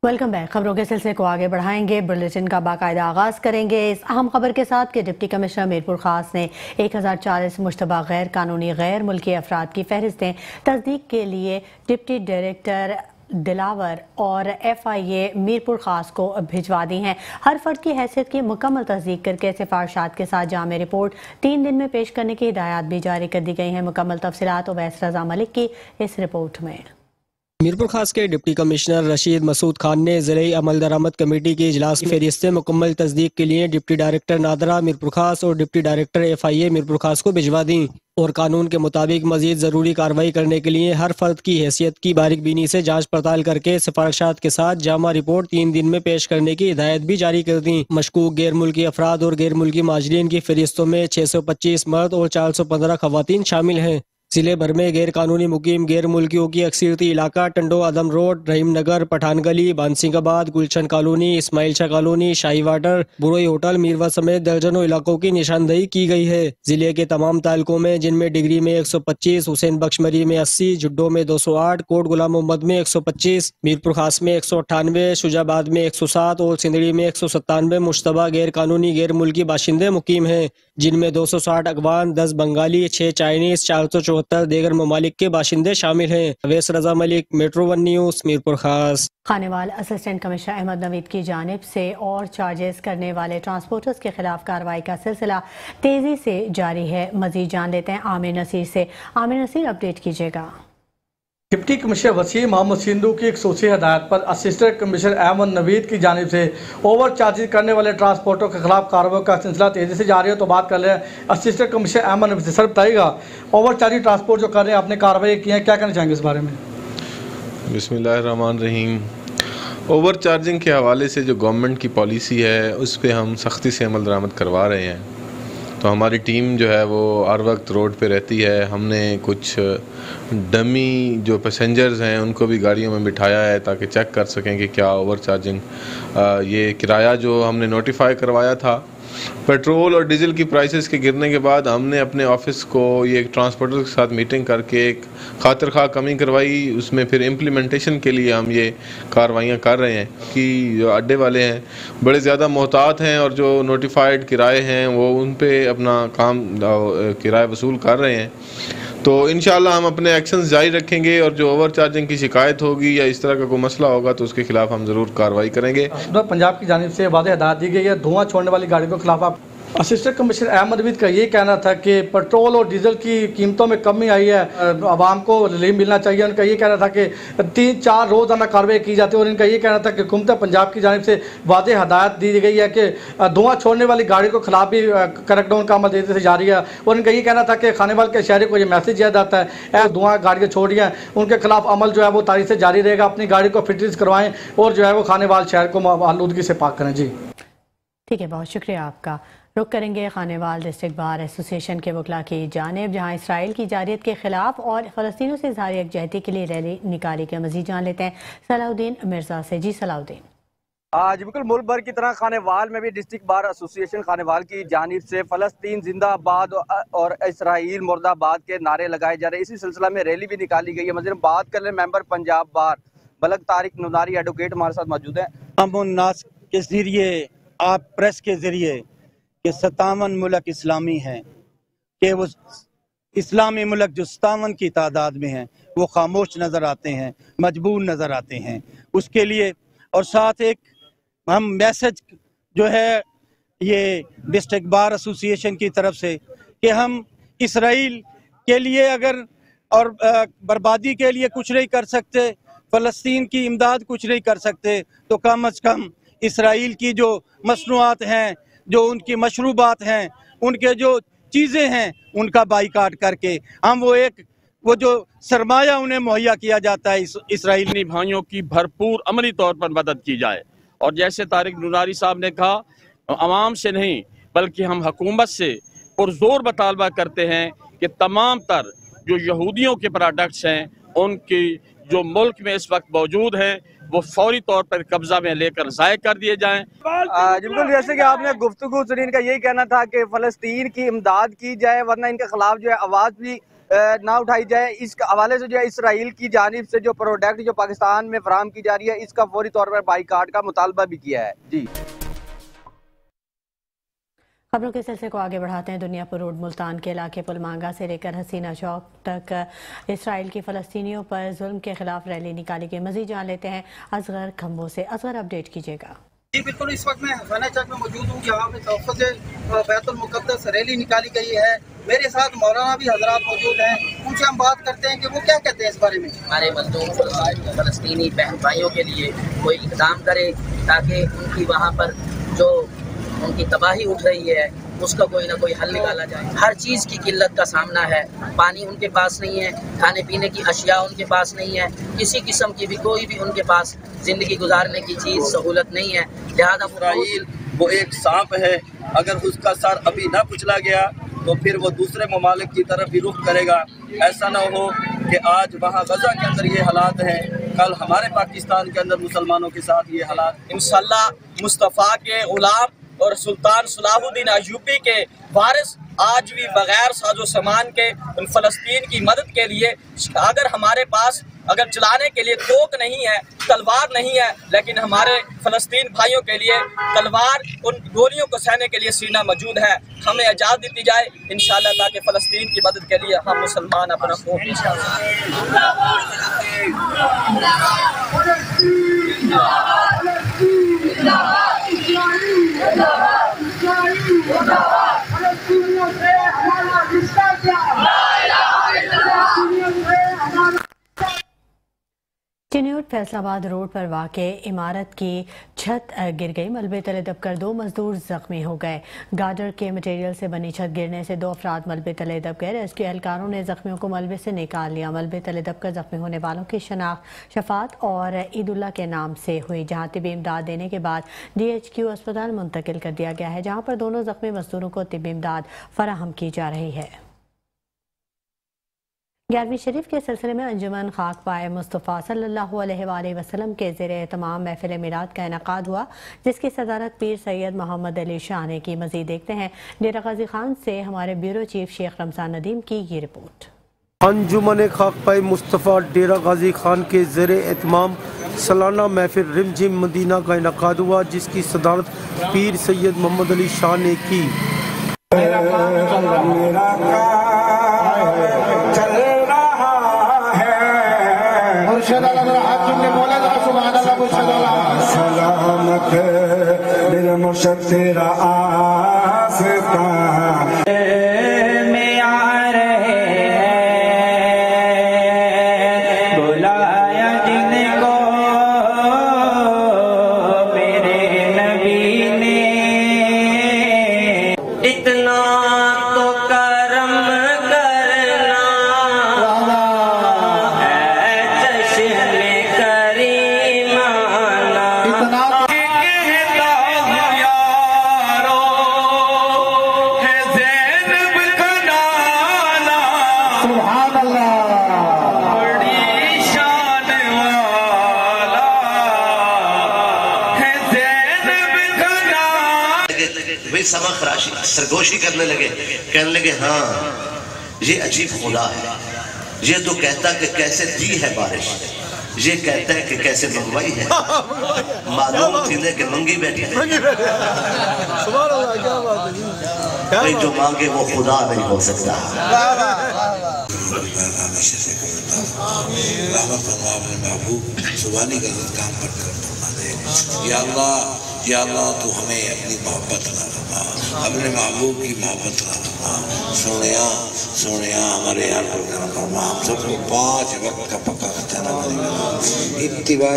Welcome back. खबरों के सिलसिले को आगे बढ़ाएंगे। बुलेटिन का बाकायदा आगाज करेंगे इस अहम खबर के साथ कि डिप्टी कमिश्नर मीरपुर खास ने 1040 मुश्तबा गैर कानूनी गैर मुल्की अफराद की फहरिस्तें तस्दीक के लिए डिप्टी डायरेक्टर दिलावर और FIA मीरपुर खास को भिजवा दी हैं। हर फर्द की हैसियत की मुकम्मल तस्दीक करके सिफारिशात के साथ जामे रिपोर्ट 3 दिन में पेश करने की हिदायत भी जारी कर दी गई हैं। मुकम्मल तफसीलात उवैस रजा मलिक की इस रिपोर्ट में। मीरपुर खास के डिप्टी कमिश्नर रशीद मसूद खान ने ज़िले अमल दरामद कमेटी के इजलास की फहरिस्तें मुकम्मल तस्दीक के लिए डिप्टी डायरेक्टर नादरा मीरपुर खास और डिप्टी डायरेक्टर FIA मीरपुर खास को भिजवा दी और कानून के मुताबिक मजीद ज़रूरी कार्रवाई करने के लिए हर फर्द की हैसियत की बारीक बीनी से जांच पड़ताल करके सिफारिशात के साथ जामा रिपोर्ट 3 दिन में पेश करने की हिदायत भी जारी कर दी। मशकूक गैर मुल्की अफराद और गैर मुल्की माजरीन की फहरिस्तों में 625 मर्द और 415 खवातीन शामिल हैं। जिले भर में गैर कानूनी मुकीम गैर मुल्कियों की अक्सरियती इलाका टंडो आदम रोड, रहीम नगर, पठान गली, बानसिंगाबाद, गुलशन कॉलोनी, इस्माइल शाह कॉलोनी, शाही वाटर, बुरोई होटल, मीरवा समेत दर्जनों इलाकों की निशानदेही की गई है। जिले के तमाम तालुकों में जिनमें डिग्री में 125, हुसैन बख्शमरी में 80, जुड्डो में 208, कोट गुलाम मोहम्मद में 125, मीरपुर खास में 198, शुजाबाद में 107 और सिंदड़ी में 197 मुश्तबा गैर कानूनी गैर मुल्की बाशिंदे मुकीम हैं, जिनमें 260 अगवान, 10 बंगाली, 6 चाइनीज, 474 देगर ममालिक के बाशिंदे शामिल हैं। अवैस रजा मलिक, मेट्रो 1 न्यूज़, मीरपुर खास। खानेवाल असिस्टेंट कमिश्नर अहमद नवीद की जानिब से और चार्जेस करने वाले ट्रांसपोर्टर्स के खिलाफ कार्रवाई का सिलसिला तेजी से जारी है। मजीद जान लेते हैं आमिर नसीर से। आमिर नसीर, अपडेट कीजिएगा। डिप्टी कमिश्नर वसीम मोहम्मद सिंधु की खसूसी हदायत पर असिस्टेंट कमिश्नर अहमद नवीद की जानिब से ओवर चार्जिंग करने वाले ट्रांसपोर्टरों के खिलाफ कार्रवाई का सिलसिला तेज़ी से जारी है। तो बात कर रहे हैं असिस्टेंट कमिश्नर अहमद नवीद से। सर बताइएगा, ओवर चार्जिंग ट्रांसपोर्ट जो कर रहे हैं, आपने कार्रवाई की है, क्या कहना चाहेंगे इस बारे में? बिस्मिल्लाहिर्रहमानिर्रहीम। ओवर चार्जिंग के हवाले से जो गवर्नमेंट की पॉलिसी है उस पर हम सख्ती से अमल दरामद करवा रहे हैं। तो हमारी टीम जो है वो हर वक्त रोड पे रहती है। हमने कुछ डमी जो पैसेंजर्स हैं उनको भी गाड़ियों में बिठाया है ताकि चेक कर सकें कि क्या ओवर चार्जिंग ये किराया जो हमने नोटिफाई करवाया था पेट्रोल और डीजल की प्राइसेस के गिरने के बाद हमने अपने ऑफिस को ये ट्रांसपोर्टर के साथ मीटिंग करके एक खातिर खा कमी करवाई। उसमें फिर इम्प्लीमेंटेशन के लिए हम ये कार्रवाइयाँ कर रहे हैं कि जो अड्डे वाले हैं बड़े ज़्यादा मोहतात हैं और जो नोटिफाइड किराए हैं वो उन पे अपना काम किराया वसूल कर रहे हैं। तो इंशाल्लाह हम अपने एक्शंस जारी रखेंगे और जो ओवर चार्जिंग की शिकायत होगी या इस तरह का कोई मसला होगा तो उसके खिलाफ हम ज़रूर कार्रवाई करेंगे। पंजाब की जानिब से वाज़ेह हदायत दी गई है, धुआं छोड़ने वाली गाड़ी के खिलाफ आप असिस्टेंट कमिश्नर अहमद नवीद का ये कहना था कि पेट्रोल और डीजल की कीमतों में कमी आई है, आवाम को रिलीफ मिलना चाहिए। उनका ये कहना था कि 3-4 रोज़ाना कार्रवाई की जाती है और इनका ये कहना था कि हुकूमत पंजाब की जानिब से वाज़ेह हदायत दी गई है कि धुआं छोड़ने वाली गाड़ी को खिलाफ भी क्रैकडाउन का अमल तेज़ी से जारी है। और इनका ये कहना था कि खानेवाल के शहरी को ये मैसेज दिया जाता है, धुआं गाड़ियाँ छोड़ हैं उनके खिलाफ अमल जो है वो तारीख से जारी रहेगा। अपनी गाड़ी को फिटनेस करवाएं और जो है वो खानेवाल शहर को आलूदगी से पाक करें। जी ठीक है, बहुत शुक्रिया आपका। रुक करेंगे खानेवाल डिस्ट्रिक्ट बार एसोसिएशन के वकला की जानिब, जहाँ इसराइल की जारियत के खिलाफ और फ़लस्तीनों से इज़हार यकजहती के लिए रैली निकाली गई। मज़ीद जान लेते हैं सलाउद्दीन मिर्ज़ा से। जी सलाउद्दीन। आज बिल्कुल मुल्क भर की तरह खानेवाल में भी डिस्ट्रिक्ट बार एसोसिएशन खानेवाल की जानिब से फ़लस्तीन जिंदाबाद और इसराइल मुर्दाबाद के नारे लगाए जा रहे हैं। इसी सिलसिला में रैली भी निकाली गई है। मज़ीद बात कर रहे मेंबर पंजाब बार बलग तारिक नुनारी एडवोकेट हमारे साथ मौजूद हैं। हम उन्नास के ज़रिए, आप प्रेस के ज़रिए कि 57 मुल्क इस्लामी हैं, कि वो इस्लामी मुल्क जो 57 की तादाद में हैं वो खामोश नज़र आते हैं, मजबूर नज़र आते हैं। उसके लिए और साथ एक हम मैसेज जो है ये डिस्ट्रिक्ट बार एसोसिएशन की तरफ से कि हम इसराइल के लिए अगर और बर्बादी के लिए कुछ नहीं कर सकते, फ़लस्तीन की इमदाद कुछ नहीं कर सकते, तो कम अज़ कम इसराइल की जो मसनूआत हैं, जो उनकी मशरूबात हैं, उनके जो चीज़ें हैं, उनका बाइकाट करके हम वो जो सरमाया उन्हें मुहैया किया जाता है इसराइली भाइयों की भरपूर अमली तौर पर मदद की जाए। और जैसे तारिक नुनारी साहब ने कहा, आवाम से नहीं बल्कि हम हुकूमत से पुरजोर मुतालबा करते हैं कि तमाम तर जो यहूदियों के प्रोडक्ट्स हैं उनकी जो मुल्क में इस वक्त मौजूद हैं वो फौरी तौर पर कब्जा में लेकर ज़ाय कर दिए जाएं। बिल्कुल जैसे कि आपने गुफ्तगू सुनी, इनका यही कहना था कि फ़लस्तीन की इमदाद की जाए वरना इनके खिलाफ जो है आवाज़ भी ना उठाई जाए। इस हवाले से जो है इसराइल की जानिब से जो प्रोडक्ट जो पाकिस्तान में फराहम की जा रही है, इसका फौरी तौर पर बाईकाट का मुतालबा भी किया है। जी, खबरों के सिलसिले को आगे बढ़ाते हैं। दुनियापुर रोड मुल्तान के इलाके पुलमांगा से लेकर हसीना चौक तक इसराइल की फ़लस्तीनियों पर जुल्म के खिलाफ रैली निकाली गई। मज़ीद जान लेते हैं असगर खम्बों से। असगर, अपडेट कीजिएगा। जी बिल्कुल, इस वक्त मैं हसीना चौक में मौजूद हूँ, जहाँ पे तोफ़े से बैतुल मुक़द्दस रैली निकाली गई है। मेरे साथ मौलाना भी हजरात मौजूद हैं, उनसे हम बात करते हैं कि वो क्या कहते हैं इस बारे में। हमारे मज़लूम फ़लस्तीनी बहन भाइयों के लिए कोई इक़दाम करे ताकि उनकी वहाँ पर जो उनकी तबाही उठ रही है उसका कोई ना कोई हल निकाला जाए। हर चीज़ की किल्लत का सामना है, पानी उनके पास नहीं है, खाने पीने की अशिया उनके पास नहीं है, किसी किस्म की भी कोई भी उनके पास ज़िंदगी गुजारने की चीज़ सहूलत नहीं है। लिहाजा इसराइल वो एक सांप है, अगर उसका सर अभी ना कुचला गया तो फिर वो दूसरे ममालिक की तरफ भी रुख करेगा। ऐसा ना हो कि आज वहाँ गजा के अंदर ये हालात हैं, कल हमारे पाकिस्तान के अंदर मुसलमानों के साथ ये हालात। इंशाअल्लाह मुस्तफ़ा के गुलाम और सुल्तान सलाहुद्दीन अय्यूबी के वारिस आज भी बगैर साजो सामान के उन फ़लस्तीन की मदद के लिए, अगर हमारे पास अगर चलाने के लिए तोक नहीं है, तलवार नहीं है, लेकिन हमारे फ़लस्तीन भाइयों के लिए तलवार, उन गोलियों को सहने के लिए सीना मौजूद है। हमें इजाज़त दी जाए इंशाअल्लाह, ताकि फ़लस्तीन की मदद के लिए हम मुसलमान अपना खून चिन्यूट फैसलाबाद रोड पर वाक़े इमारत की छत गिर गई। मलबे तले दबकर 2 मजदूर जख्मी हो गए। गार्डर के मटेरियल से बनी छत गिरने से 2 अफराद मलबे तले दब गए। रेस्क्यू एहलकारों ने जख्मियों को मलबे से निकाल लिया। मलबे तले दबकर जख्मी होने वालों की शनाख्त शफात और ईदुल्ला के नाम से हुई, जहाँ तिब्बी इमदाद देने के बाद DHQ अस्पताल मुंतकिल कर दिया गया है, जहाँ पर दोनों जख्मी मजदूरों को तिब्बी इमदाद फराहम की जा रही है। 11वीं शरीफ के सिलसिले में अंजुमन खाक पाए मुस्तफ़ा सल्लल्लाहु अलैहि वसल्लम के ज़ेरे तमाम महफिल मिलाद का इनेकाद हुआ, जिसकी सदारत पीर सैयद मोहम्मद अली शाह ने की। मज़ीद देखते हैं डेरा गाजी खान से हमारे ब्यूरो चीफ शेख रमजान नदीम की ये रिपोर्ट। अंजुमन खाक पाए मुस्तफ़ा डेरा गाजी खान के ज़ेरे एहतमाम सालाना महफिल रिमझिम मदीना का इनेकाद हुआ, जिसकी सदारत पीर सैयद मोहम्मद अली शाह ने की। सलामत मेरा मुर्शद तेरा आस्ता में आ रहे हैं, बुलाया जिनको मेरे नबी ने। इतना तो करम करना है जश्न करीमाना। वे समा खराशी सरगोशी करने लगे, कहने लगे हाँ ये अजीब खुदा है, ये तो कहता कि कैसे दी है बारिश, ये कहता है कि कैसे मंगवाई है। मालूम थी कि मंगी बैठी है, भाई जो मांगे वो खुदा नहीं हो सकता। या अल्लाह तू हमें अपनी मोहब्बत ना फरमा, अपने महबूब की मोहब्बत ना फरमा। सोनिया सोनिया हमारे यार पर फरमा, हम सबको 5 वक्त का पक्का खाना करेगा। इत्तिबा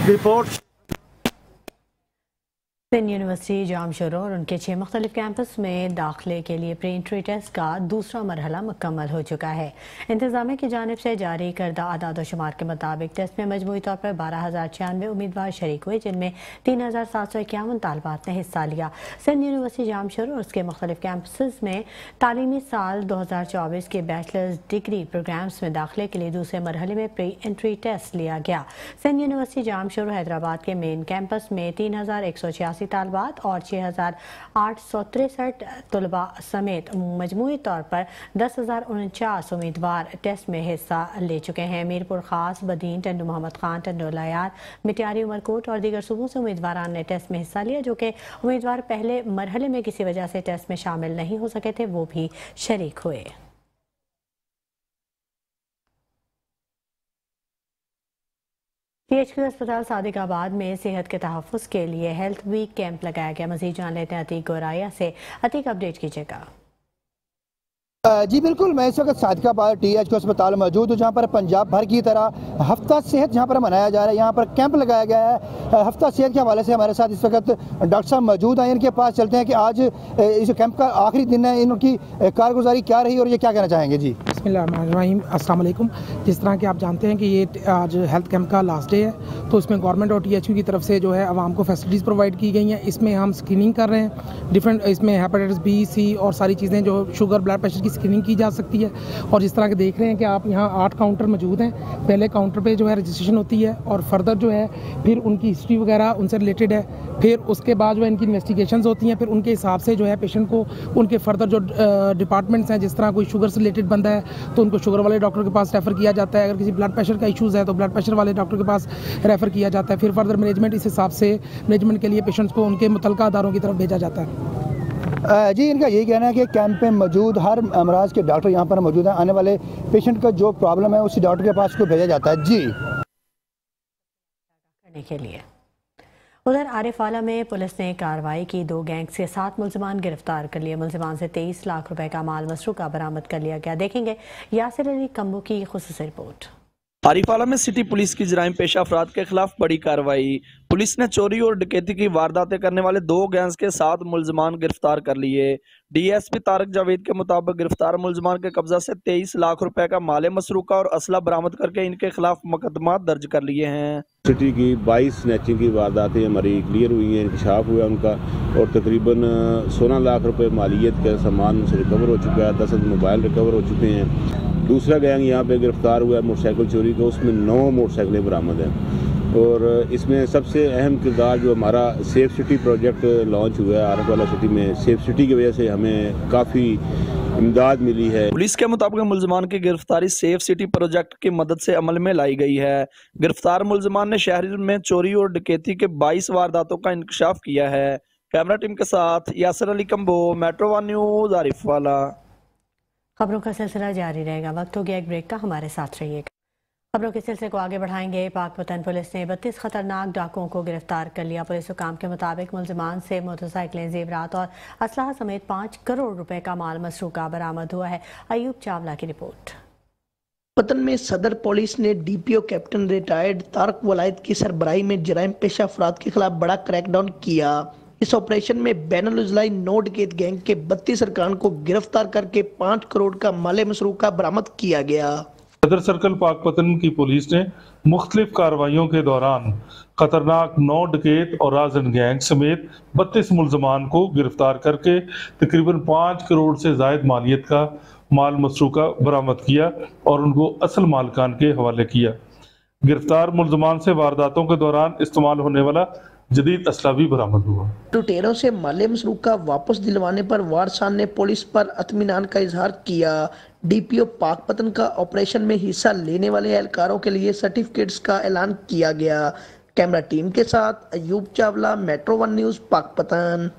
रिपोर्ट। सिंध यूनिवर्सिटी जामशोरो और उनके 6 मुख्तलिफ कैंपस में दाखिले के लिए प्री एंट्री टेस्ट का दूसरा मरहला मुकम्मल हो चुका है। इंतजामिया की जानिब से जारी करदा आदाद व शुमार के मुताबिक टेस्ट में मजमूई तौर पर 12,096 उम्मीदवार शरीक हुए, जिनमें 3,751 तालबात ने हिस्सा लिया। सिंध यूनिवर्सिटी जामशोरो और उसके मुख्तलिफ कैंपस में तालीमी साल 2024 के बैचलर्स डिग्री प्रोग्राम्स में दाखिले के लिए दूसरे मरहले में प्री एंट्री टेस्ट लिया गया। सिंध यूनिवर्सिटी जामशोरो हैदराबाद के मेन कैंपस में 3,186 88 तालबात और 6,863 तलबा समेत मजमूई तौर पर 10,049 उम्मीदवार टेस्ट में हिस्सा ले चुके हैं। मीरपुर खास, बदीन, टंडू मोहम्मद खान, टंडू लायार, मिटियारी, उमरकोट और दीगर सूबों से उम्मीदवारान ने टेस्ट में हिस्सा लिया। जो कि उम्मीदवार पहले मरहले में किसी वजह से टेस्ट में शामिल नहीं हो सके थे, वो भी शरीक हुए। PHQ अस्पताल सादिकाबाद में सेहत के तहफ़्फ़ुज़ के लिए हेल्थ वीक कैंप लगाया गया। मज़ीद जान लेते हैं अतीक गोराया से। अतीक, अपडेट कीजिएगा। जी बिल्कुल, मैं इस वक्त सादिकाबाद THQ अस्पताल मौजूद हूँ, जहाँ पर पंजाब भर की तरह हफ्ता सेहत जहाँ पर मनाया जा रहा है। यहाँ पर कैंप लगाया गया है हफ्ता सेहत के हवाले से। हमारे साथ इस वक्त डॉक्टर साहब मौजूद हैं, इनके पास चलते हैं कि आज इस कैंप का आखिरी दिन है, इनकी कारगुजारी क्या रही और ये क्या कहना चाहेंगे। जी बिस्मिल्लाहिर्रहमानिर्रहीम, अस्सलाम वालेकुम। जिस तरह कि आप जानते हैं कि ये आज हेल्थ कैंप का लास्ट डे है, तो इसमें गवर्नमेंट और THQ की तरफ से जो है आवाम को फैसिलिटीज़ प्रोवाइड की गई हैं। इसमें हम स्क्रीनिंग कर रहे हैं डिफरेंट, इसमें हेपेटाइटिस B, C और सारी चीज़ें जो शुगर ब्लड प्रेशर की स्क्रीनिंग की जा सकती है। और जिस तरह के देख रहे हैं कि आप यहाँ 8 काउंटर मौजूद हैं। पहले काउंटर पे जो है रजिस्ट्रेशन होती है और फर्दर जो है फिर उनकी हिस्ट्री वगैरह उनसे रिलेटेड है, फिर उसके बाद जो है इनकी इन्वेस्टिगेशंस होती हैं, फिर उनके हिसाब से जो है पेशेंट को उनके फर्दर जो डिपार्टमेंट्स हैं, जिस तरह कोई शुगर से रिलेटेड बंदा है तो उनको शुगर वाले डॉक्टर के पास रेफ़र किया जाता है। अगर किसी ब्लड प्रेशर का इशूज़ है तो ब्लड प्रेशर वाले डॉक्टर के पास रेफ़र किया जाता है। फिर फर्दर मैनेजमेंट, इस हिसाब से मैनेजमेंट के लिए पेशेंट्स को उनके मुतल्लिका अदारों की तरफ भेजा जाता है। जी, इनका यही कहना है कि कैंप में मौजूद हर अमराज के डॉक्टर यहाँ पर मौजूद हैं। आने वाले पेशेंट का जो प्रॉब्लम है उसी डॉक्टर के पास को भेजा जाता है। जी करने के लिए उधर आरिफाला में पुलिस ने कार्रवाई की। 2 गैंग्स के 7 मुल्ज़िमान गिरफ्तार कर लिए। मुल्ज़िमान से 23 लाख रुपए का माल मसरूका बरामद कर लिया गया। देखेंगे यासिर अली कम्बू की खुसूसी रिपोर्ट। आरिफाला में सिटी पुलिस की जराइम पेशा अफराद के खिलाफ बड़ी कार्रवाई। पुलिस ने चोरी और डकैती की वारदातें करने वाले 2 गैंग्स के 7 मुल्ज़िमान गिरफ्तार कर लिए। DSP तारिक जावेद के मुताबिक गिरफ्तार मुल्ज़िमान के कब्जा से 23 लाख रुपए का माल मसरूका और असला बरामद करके इनके खिलाफ मुकदमा दर्ज कर लिए हैं। सिटी की 22 स्नैचिंग की वारदातें हमारी क्लियर हुई हैं, इंकशाफ हुआ उनका, और तकरीबन 16 लाख रुपए मालियत का सामान उनसे रिकवर हो चुका है। 10 मोबाइल रिकवर हो चुके हैं। दूसरा गैंग यहाँ पे गिरफ्तार हुआ है मोटरसाइकिल चोरी का, उसमें 9 मोटरसाइकिलें बरामद हैं। और इसमें सबसे अहम किरदार जो हमारा सेफ सिटी प्रोजेक्ट लॉन्च हुआ है आरिफाला सिटी में, सेफ सिटी की वजह से हमें काफ़ी इमदाद मिली है। पुलिस के मुताबिक मुल्ज़िमान की गिरफ्तारी सेफ सिटी प्रोजेक्ट की मदद से अमल में लाई गई है। गिरफ्तार मुल्ज़िमान ने शहर में चोरी और डकैती के 22 वारदातों का इंकशाफ किया है। कैमरा टीम के साथ यासिर अली कम्बो, मेट्रो 1 न्यूज़, आरिफाला। खबरों का सिलसिला जारी रहेगा। वक्त हो गया एक ब्रेक का, हमारे साथ रहिएगा। खबरों के सिलसिले को आगे बढ़ाएंगे। पाकपतन पुलिस ने 32 खतरनाक डाकुओं को गिरफ्तार कर लिया। पुलिस हुकाम के मुताबिक मुल्ज़िमान से मोटरसाइकिलें, जेवरात और असलहा समेत 5 करोड़ रुपए का माल मसरूका बरामद हुआ है। अयूब चावला की रिपोर्ट। पतन में सदर पुलिस ने DPO captain retired Tarak Wilayat की सरबराही में जराइम पेशा अफराद के खिलाफ बड़ा क्रैकडाउन किया। इस ऑपरेशन में बैनुल-अज़लाई 9 डकैत गैंग के 32 अरकान को गिरफ्तार करके 5 करोड़ का माल मसरूका बरामद किया गया। सदर सर्कल पाकपतन की पुलिस ने मुख्तलिफ कार्रवाइयों के दौरान खतरनाक 9 डकैत और राजन गैंग समेत 32 मुल्ज़िमान को गिरफ्तार करके तकरीबन 5 करोड़ से ज़ायद मालियत का माल मसरूका बरामद किया और उनको असल मालिकान के हवाले किया। गिरफ्तार मुल्ज़िमान से वारदातों के दौरान इस्तेमाल होने वाला जदीद असला भी बरामद हुआ। लुटेरों से माल मसरूका वापस दिलवाने पर वारसान ने पुलिस पर इत्मीनान का इजहार किया। DPO पाकपतन का ऑपरेशन में हिस्सा लेने वाले एहलकारों के लिए सर्टिफिकेट्स का ऐलान किया गया। कैमरा टीम के साथ अयूब चावला, मेट्रो 1 न्यूज़, पाकपतन।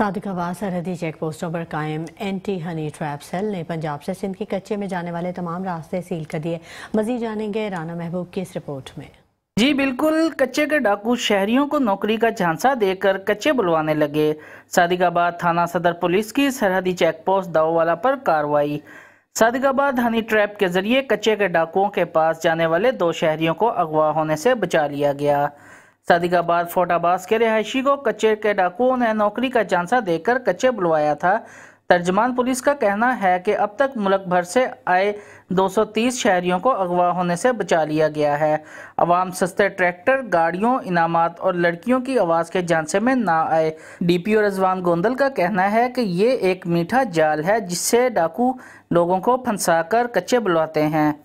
सादिकाबाद सरहदी चेक पोस्टों पर कायम एंटी हनी ट्रैप सेल ने पंजाब से सिंध के कच्चे में जाने वाले तमाम रास्ते सील कर दिए। मजीद जानेंगे राना महबूब की इस रिपोर्ट में। जी बिल्कुल, कच्चे के डाकू शहरियों को नौकरी का झांसा देकर कच्चे बुलवाने लगे। सादिकाबाद थाना सदर पुलिस की सरहदी चेक पोस्ट दाऊवाला पर कार्रवाई। सादिकाबाद हनी ट्रैप के जरिए कच्चे के डाकुओं के पास जाने वाले 2 शहरियों को अगवा होने से बचा लिया गया। सादिकाबाद फोर्ट अब्बास के रिहायशी को कच्चे के डाकुओं ने नौकरी का झांसा देकर कच्चे बुलवाया था। तर्जमान पुलिस का कहना है कि अब तक मुल्क भर से आए 230 शहरियों को अगवा होने से बचा लिया गया है। अवाम सस्ते ट्रैक्टर, गाड़ियों, इनामात और लड़कियों की आवाज़ के झांसे में ना आए। DPO रजवान गोंदल का कहना है कि ये एक मीठा जाल है जिससे डाकू लोगों को फंसाकर कच्चे बुलवाते हैं।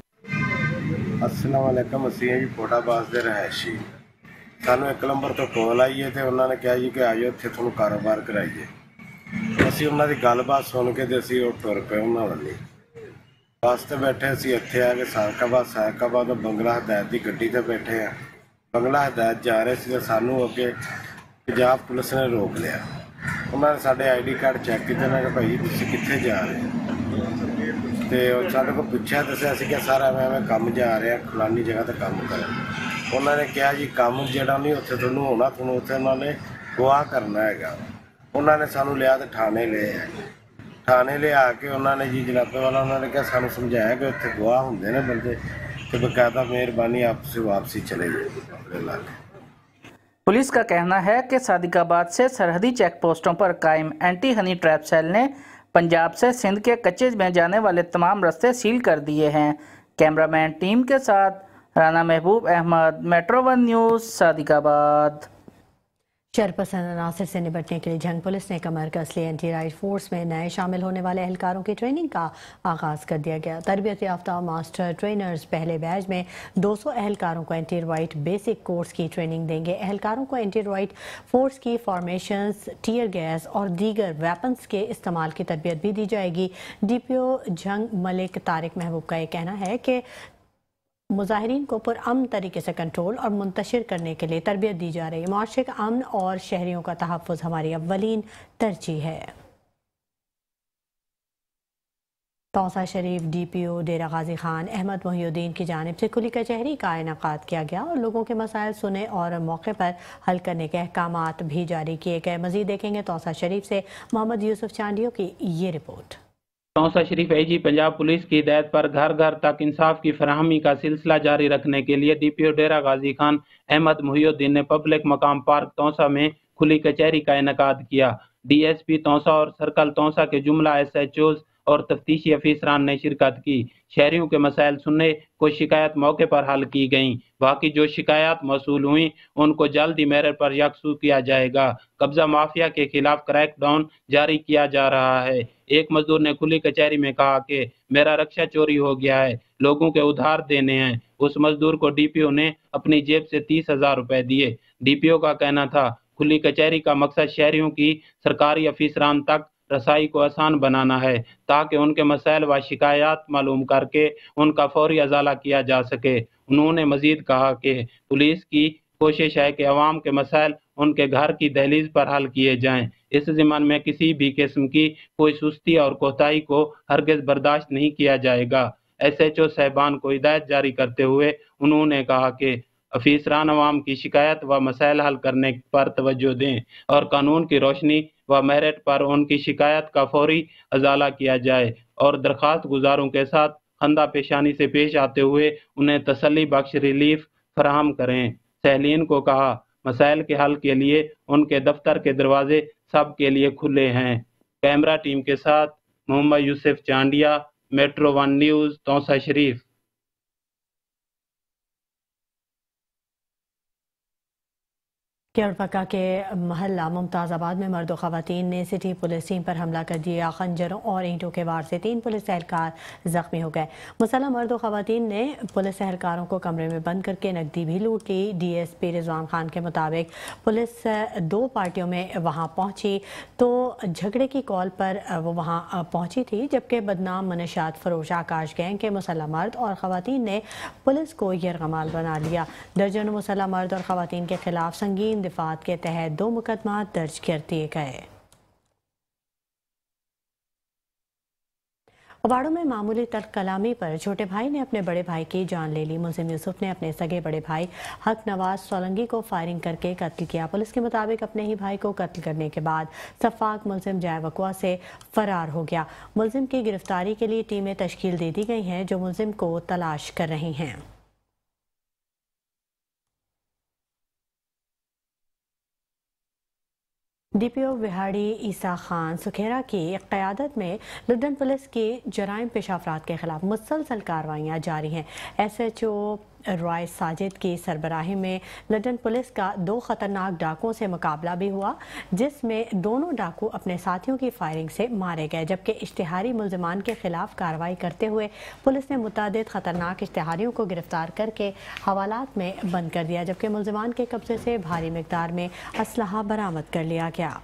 अस्सलाम वालेकुम, असी हैं जी फोर्ट अब्बास दे रहायशी। ਸਾਨੂੰ 1 ਨੰਬਰ ਤੋਂ ਕਾਲ ਆਈ ਹੈ ਤੇ ਉਹਨਾਂ ਨੇ ਕਿਹਾ ਜੀ ਕਿ ਆਜੋ ਇੱਥੇ ਤੁਹਾਨੂੰ ਕਾਰੋਬਾਰ ਕਰਾਈਏ। ਅਸੀਂ ਉਹਨਾਂ ਦੀ ਗੱਲਬਾਤ ਸੁਣ ਕੇ ਤੇ ਅਸੀਂ ਉਹ ਤੁਰ ਪਏ ਉਹਨਾਂ ਵੱਲ। ਬੱਸ ਤੇ ਬੈਠੇ ਅਸੀਂ ਇੱਥੇ ਆ ਕੇ ਸਾਰਕਾਬਾਦ ਤੋਂ ਬੰਗਲਾ ਹਦਾਇਤ ਦੀ ਗੱਡੀ ਤੇ ਬੈਠੇ ਆ। ਬੰਗਲਾ ਹਦਾਇਤ ਜਾ ਰਹੇ ਸੀ ਤੇ ਸਾਨੂੰ ਅੱਗੇ ਪੰਜਾਬ ਪੁਲਿਸ ਨੇ ਰੋਕ ਲਿਆ। ਉਹਨਾਂ ਨੇ ਸਾਡੇ ਆਈਡੀ ਕਾਰਡ ਚੈੱਕ ਕੀਤੇ ਨਾ ਕਿ ਭਾਈ ਤੁਸੀਂ ਕਿੱਥੇ ਜਾ ਰਹੇ ਹੋ ਤੇ ਉਹ ਸਾਡੇ ਕੋਲ ਪੁੱਛਿਆ। ਦੱਸਿਆ ਸੀ ਕਿ ਸਾਰਾ ਮੈਂ ਕੰਮ ਜਾ ਰਿਹਾ ਫਲਾਨੀ ਜਗ੍ਹਾ ਤੇ ਕੰਮ ਕਰਨ। ਉਹਨਾਂ ਨੇ ਕਿਹਾ ਜੀ ਕੰਮ ਜਿਹੜਾ ਨਹੀਂ ਉੱਥੇ ਤੁਹਾਨੂੰ ਹੋਣਾ, ਤੁਹਾਨੂੰ ਉੱਥੇ ਉਹਨਾਂ ਨੇ ਗਵਾਹ ਕਰਨਾ ਹੈਗਾ। ਉਹਨਾਂ ਨੇ ਸਾਨੂੰ ਲਿਆ ਤੇ ਥਾਣੇ ਲਿਆ। ਥਾਣੇ ਲਿਆ ਕੇ ਉਹਨਾਂ ਨੇ ਜੀ ਜਨਾਬੇ ਵਾਲਾ ਉਹਨਾਂ ने क्या ਸਾਨੂੰ ਸਮਝਾਇਆ कि ਉੱਥੇ ਗਵਾਹ ਹੁੰਦੇ ਨੇ ਬੰਦੇ ਤੇ ਬਕਾਇਦਾ ਮਿਹਰਬਾਨੀ आपसे वापसी चले जाए। पुलिस का कहना है कि सादिकाबाद से सरहदी चेक पोस्टों पर कायम एंटी हनी ट्रैप सेल ने पंजाब से सिंध के कच्चे में जाने वाले तमाम रास्ते सील कर दिए हैं। कैमरामैन टीम के साथ राना महबूब अहमद, मेट्रो 1 न्यूज़, सादिकाबाद। शरपसंद अनासर से निपटने के लिए जंग पुलिस ने कमर कस ली। एंटी राइट फोर्स में नए शामिल होने वाले एहलकारों की ट्रेनिंग का आगाज़ कर दिया गया। तरबियत याफ्ता मास्टर ट्रेनर्स पहले बैच में 200 एहलकारों को एंटी राइट बेसिक कोर्स की ट्रेनिंग देंगे। एहलकारों को एंटी राइट फोर्स की फॉर्मेशंस, टीयर गैस और दीगर वेपन्स के इस्तेमाल की तरबियत भी दी जाएगी। DPO जंग मलिक तारिक महबूब का ये कहना है कि मुजाहिरीन को पुरअमन तरीके से कंट्रोल और मुंतशिर करने के लिए तरबियत दी जा रही है। माशरे का अमन और शहरियों का तहफ़्फ़ुज़ हमारी अव्वलीन तरजीह है। तौसा शरीफ DPO डेरा गाजी खान अहमद मोहिउद्दीन की जानिब से खुली कचहरी का इनेकाद किया गया और लोगों के मसाइल सुने और मौके पर हल करने के अहकामात भी जारी किए गए। मज़ीद देखेंगे तौसा शरीफ से मोहम्मद यूसुफ चांडियो की ये रिपोर्ट। तौसा शरीफ AG पंजाब पुलिस की हिदायत पर घर घर तक इंसाफ की फराहमी का सिलसिला जारी रखने के लिए DPO डेरा गाजी खान अहमद मोहिउद्दीन ने पब्लिक मकाम पार्क तौसा में खुली कचहरी का इनेकाद किया। DSP तौसा और सर्कल तौसा के जुमला SHOs और तफ्तीशी अफीसरान ने शिरकत की। शहरियों के मसाइल सुनने को शिकायत मौके पर हल की गईं। बाकी जो शिकायत मौसूल हुई उनको जल्द ही मेरिट पर यकसू किया जाएगा। कब्जा माफिया के खिलाफ क्रैकडाउन जारी किया जा रहा है। एक मजदूर ने खुली कचहरी में कहा कि मेरा रक्षा चोरी हो गया है, लोगों के उधार देने हैं। उस मजदूर को DPO ने अपनी जेब से 30,000 रुपए दिए। DPO का कहना था खुली कचहरी का मकसद शहरियों की सरकारी अफीसरान तक रसाई को आसान बनाना है ताकि उनके मसाइल व शिकायत मालूम करके उनका फौरी अजाला किया जा सके। उन्होंने मजीद कहा कि पुलिस की कोशिश है कि अवाम के मसाइल उनके घर की दहलीज पर हल किए जाएं। इस ज़िम्मन में किसी भी किस्म की कोई सुस्ती और कोताही को हरगिज़ बर्दाश्त नहीं किया जाएगा। SHO साहबान को हिदायत जारी करते हुए उन्होंने कहा कि अफीसरान अवाम की शिकायत व मसाइल हल करने पर तवज्जो दें और कानून की रोशनी व मेरिट पर उनकी शिकायत का फौरी अजाला किया जाए और दरख्वास्त गुजारों के साथ खंदा पेशानी से पेश आते हुए उन्हें तसल्ली बख्श रिलीफ फराहम करें। सहलीन को कहा मसाइल के हल के लिए उनके दफ्तर के दरवाजे सब के लिए खुले हैं। कैमरा टीम के साथ मोहम्मद यूसुफ चांडिया, मेट्रो 1 न्यूज़, तौसा शरीफ। केवड़पक्का के महल्ला मुमताज़ाबाद में मर्द और ख़वातीन ने सिटी पुलिस टीम पर हमला कर दिया। खंजरों और ईंटों के वार से 3 पुलिस एहलकार जख्मी हो गए। मुसल्लह मर्द और ख़वातीन ने पुलिस एहलकारों को कमरे में बंद करके नकदी भी लूट ली। DSP रिजवान खान के मुताबिक पुलिस 2 पार्टियों में वहां पहुंची तो झगड़े की कॉल पर वो वहां पहुंची थी, जबकि बदनाम मनशात फरोश आकाश गैंग के मुसल्लह मर्द और ख़वातीन ने पुलिस को यरगमाल बना लिया। दर्जनों मुसल्लह मर्द और ख़वातीन के खिलाफ संगीन दिफात के तहत 2 मुकदमा दर्ज कर दिए गए। अवाड़ों में मामूली तर्क कलामी पर छोटे भाई ने अपने बड़े भाई की जान ले ली। मुलजिम यूसुफ ने अपने सगे बड़े भाई हक नवाज सोलंगी को फायरिंग करके कत्ल किया। पुलिस के मुताबिक अपने ही भाई को कत्ल करने के बाद सफाक मुलजिम जायवकुआ से फरार हो गया। मुलजिम की गिरफ्तारी के लिए टीमें तश्कील दे दी गई हैं जो मुलजिम को तलाश कर रही हैं। DPO विहाड़ी ईसा खान सुखेरा की क़यादत में लुड्डन पुलिस की जराइम पेशा अफराद के खिलाफ मुसलसल कार्रवाइयाँ जारी हैं। SHO रॉय साजिद की सरबराही में लंदन पुलिस का 2 खतरनाक डाकुओं से मुकाबला भी हुआ, जिसमें दोनों डाकू अपने साथियों की फायरिंग से मारे गए, जबकि इश्तिहारी मुल्जिमान के खिलाफ कार्रवाई करते हुए पुलिस ने मुतादिद खतरनाक इश्तिहारियों को गिरफ्तार करके हवालात में बंद कर दिया, जबकि मुल्जिमान के कब्जे से भारी मिकदार में असलहा बरामद कर लिया गया।